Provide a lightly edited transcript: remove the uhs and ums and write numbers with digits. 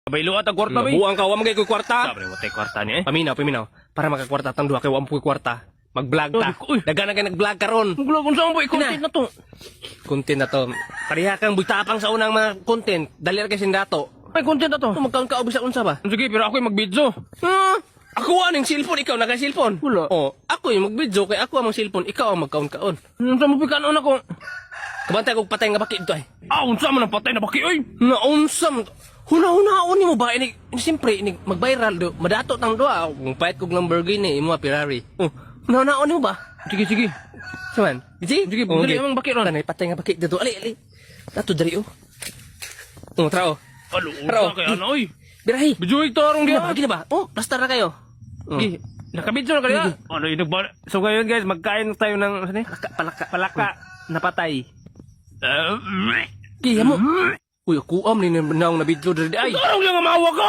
Baylo at ang kwarta, bay. Buang ka, wa magay ko kwarta. Sabi mo, tayo kwarta niya eh. Paminaw. Para makakwarta tang duha kay wa mo kwarta. Mag-vlog ta. Uy. Dagan na kay nag-vlog karon. Maglo kung saan, boy. Content na to. Content na to. Pareha kang butapang sa unang mga content. Dali ra kay sindato. May content na to. Magkaon ka ubos sa unsa ba? Sige, pero ako yung mag-video. Ako aning cellphone, ikaw naka-cellphone. Wala. Oh, ako yung mag-video kay ako ang cellphone, ikaw ang magkaon-kaon. Unsa mo pikanon ako? Kabantay kog patay nga baki ito ay. Unsa man ang patay na baki, oy. Naunsam. Huna-hunaon ni mo ba ini siyempre ini mag-viral do. Madato tang duha. Kung pait kog Lamborghini imo Ferrari. Oh, huna-hunaon ni mo ba? Sige. Saman. Sige, dali amang baki ron. Tanay patay nga baki dito. Ali. Dato dali oh. Trao. Alo, Taro. unsa kay ano, oy. Birahi. Bijoy to arong Gina diha. ba? Gina ba? Oh, plaster na kayo. Gi, nakabidyo na kaya. Ano yung nagba... So ngayon guys, magkain tayo ng ano ni? Palaka na patay. Kaya mo. Uy, ako am ni naong nabidlo dali ay. Arong lang ang maawa ko.